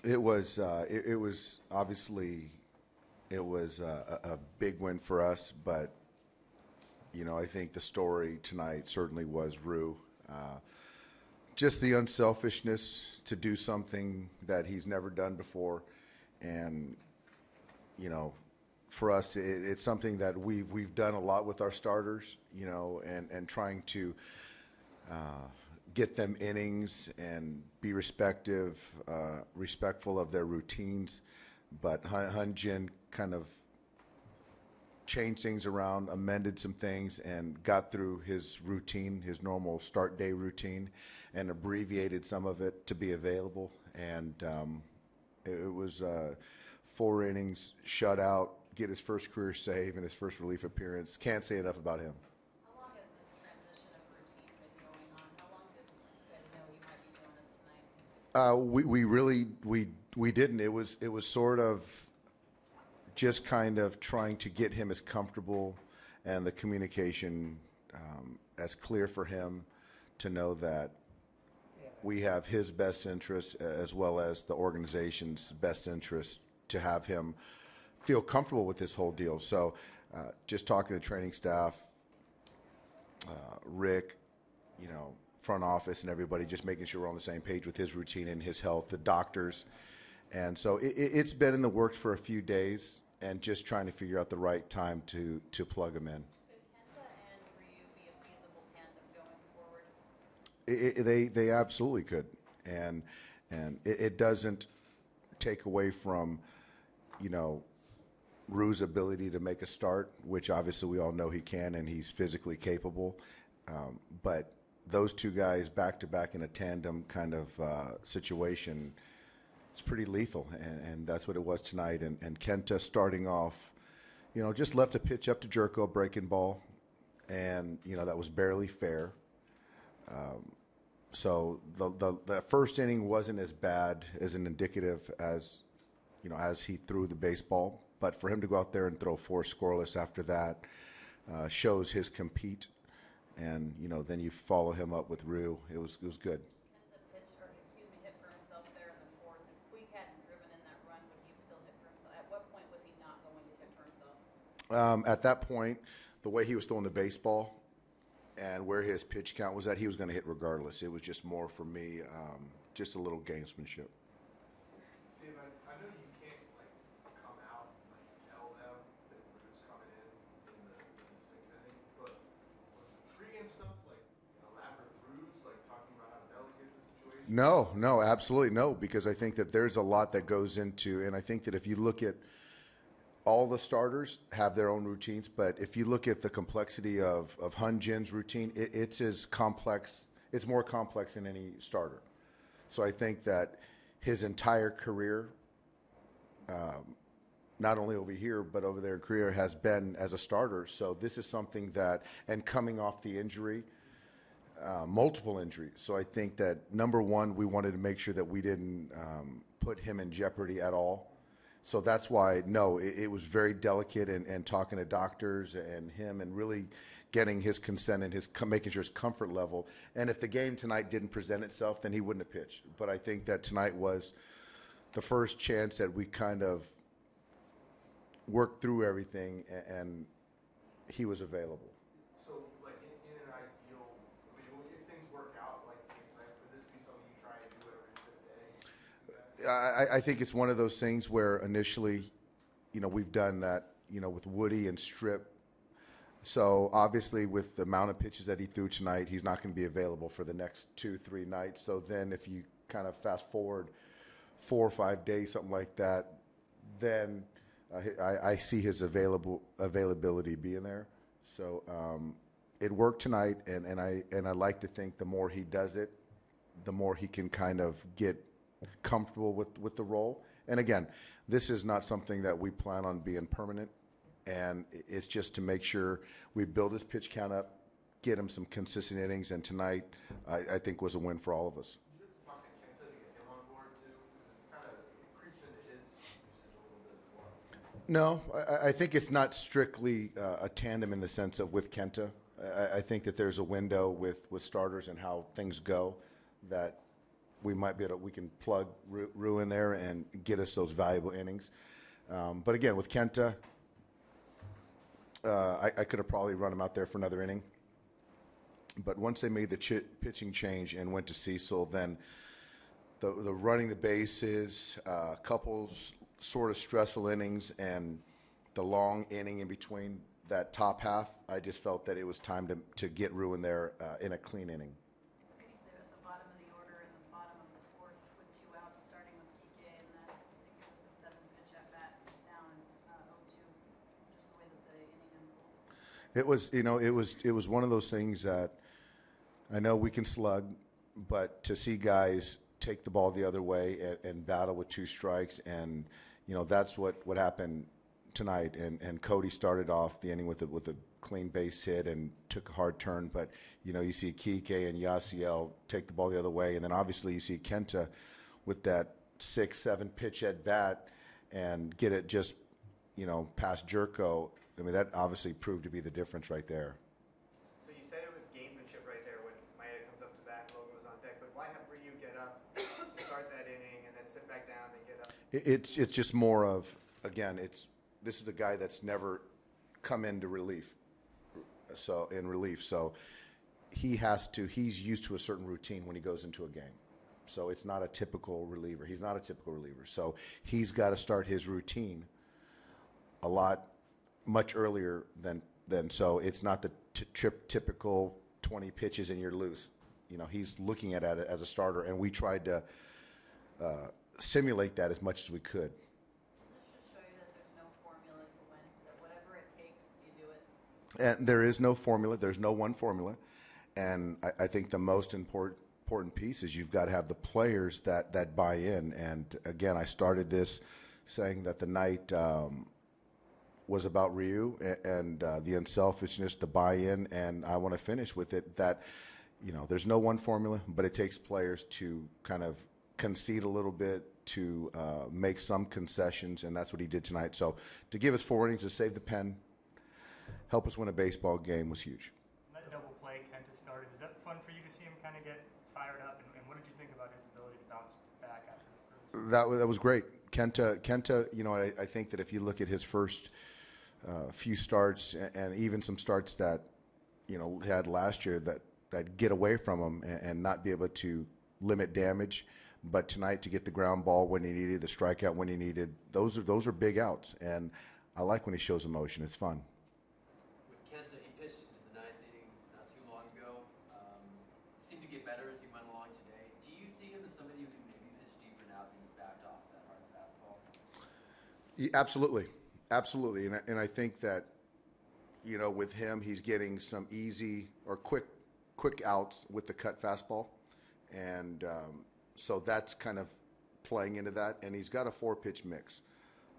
It was obviously it was a big win for us, but I think the story tonight certainly was Rue. Just the unselfishness to do something that he's never done before, and you know, for us, it's something that we've done a lot with our starters, and trying to get them innings and be respectful of their routines. But Hyun-Jin kind of changed things around, amended some things, and got through his routine, his normal start day routine, and abbreviated some of it to be available. And it was 4 innings, shutout, get his first career save and his first relief appearance. Can't say enough about him. How long has this transition of routine been going on? How long did you guys know you might be doing this tonight? We really we didn't. It was sort of just kind of trying to get him as comfortable and the communication as clear for him to know that we have his best interest as well as the organization's best interest to have him feel comfortable with this whole deal. So just talking to training staff, Rick, front office and everybody, just making sure we're on the same page with his routine and his health, the doctors. And so it's been in the works for a few days and just trying to figure out the right time to plug him in. Could Kenta and Ryu be a feasible tandem going forward? They absolutely could. And it doesn't take away from, Rue's ability to make a start, which obviously we all know he can and he's physically capable. But those two guys back-to-back in a tandem kind of situation, it's pretty lethal, and that's what it was tonight. And Kenta starting off, just left a pitch up to Jerko, breaking ball, and, that was barely fair. So the first inning wasn't as bad as an indicative as, as he threw the baseball. But for him to go out there and throw 4 scoreless after that shows his compete. And, then you follow him up with Rue. It was good. Hit for himself there in the fourth. If Puig hadn't driven in that run, would he have still hit for himself? At what point was he not going to hit for himself? At that point, the way he was throwing the baseball and where his pitch count was at, he was going to hit regardless. It was just more for me, just a little gamesmanship. Dave, I know you can't come out and tell them that Rue's coming in the 6th inning, but was the pregame stuff elaborate ruse, talking about how delicate the situation? No, absolutely no, because I think that there's a lot that goes into, and I think that if you look at all the starters have their own routines, but if you look at the complexity of Hyun-Jin's routine, it's as complex, it's more complex than any starter. So I think that his entire career, not only over here, but over their career, has been as a starter. So this is something that, and coming off the injury, multiple injuries. So I think that, number one, we wanted to make sure that we didn't put him in jeopardy at all. So that's why, no, it was very delicate, and talking to doctors and him and really getting his consent and making sure his comfort level. And if the game tonight didn't present itself, then he wouldn't have pitched. But I think that tonight was the first chance that we kind of worked through everything, and he was available. So, in an ideal, if things work out tonight, would this be something you try and do every 5th day? I think it's one of those things where initially, we've done that, with Woody and Strip. So obviously with the amount of pitches that he threw tonight, he's not going to be available for the next 2-3 nights. So then if you kind of fast forward 4 or 5 days, something like that, then I see his availability being there. So it worked tonight, and I like to think the more he does it, the more he can kind of get comfortable with the role. And again, this is not something that we plan on being permanent, and it's just to make sure we build his pitch count up, get him some consistent innings, and tonight I think was a win for all of us. Did you have to talk to Kenta to get him on board too? Because it creeps into his usage a little bit as well. No, I think it's not strictly a tandem in the sense of with Kenta. I think that there's a window with starters and how things go that we might be able to, we can plug Rue in there and get us those valuable innings. But again, with Kenta, I could have probably run him out there for another inning. But once they made the pitching change and went to Cecil, then the running the bases, couples sort of stressful innings, and the long inning in between that top half, I just felt that it was time to get Rue in there in a clean inning. What could you say at the bottom of the order and the bottom of the fourth with 2 outs, starting with Kike and that I think it was a 7-pitch at bat down 0-2, just the way that the inning unfolded? It was, it was one of those things that I know we can slug, but to see guys take the ball the other way and battle with 2 strikes, and that's what happened tonight. And Cody started off the inning with a clean base hit and took a hard turn, but you see Kike and Yasiel take the ball the other way, and then obviously you see Kenta with that 6-7 pitch at bat and get it just past Jerko. I mean, that obviously proved to be the difference right there. So you said it was gamesmanship right there when Maeda comes up to bat and Logan was on deck, but why have Ryu get up to start that inning and then sit back down and get up? It's just more of, again, this is a guy that's never come into relief. So he's used to a certain routine when he goes into a game. So it's not a typical reliever. He's not a typical reliever. So he's got to start his routine much earlier than so it's not the typical 20 pitches and you're loose. He's looking at it as a starter, and we tried to simulate that as much as we could. And there is no formula. There's no one formula. And I think the most important piece is you've got to have the players that buy in. And, again, I started this saying that the night was about Ryu and the unselfishness, the buy-in, and I want to finish with it that, there's no one formula, but it takes players to kind of concede a little bit, to make some concessions, and that's what he did tonight. So to give us 4 innings, to save the pen, help us win a baseball game was huge. That double play Kenta started, is that fun for you to see him kind of get fired up? And what did you think about his ability to bounce back after the first? That was great. Kenta, I think that if you look at his first few starts and even some starts that, he had last year that get away from him and not be able to limit damage, but tonight to get the ground ball when he needed, the strikeout when he needed, those are big outs. And I like when he shows emotion. It's fun. Seemed to get better as he went along today. Do you see him as somebody who can maybe pitch deeper now that he's backed off that hard fastball? Absolutely. And I think that, with him, he's getting some easy or quick outs with the cut fastball. And so that's kind of playing into that. And he's got a 4-pitch mix.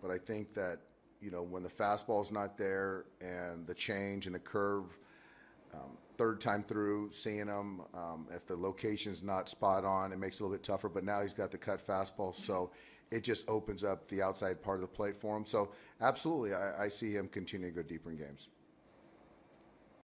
But I think that, when the fastball's not there and the change and the curve, third time through, seeing him, if the location's not spot on, it makes it a little bit tougher. But now he's got the cut fastball, so it just opens up the outside part of the plate for him. So absolutely, I see him continue to go deeper in games.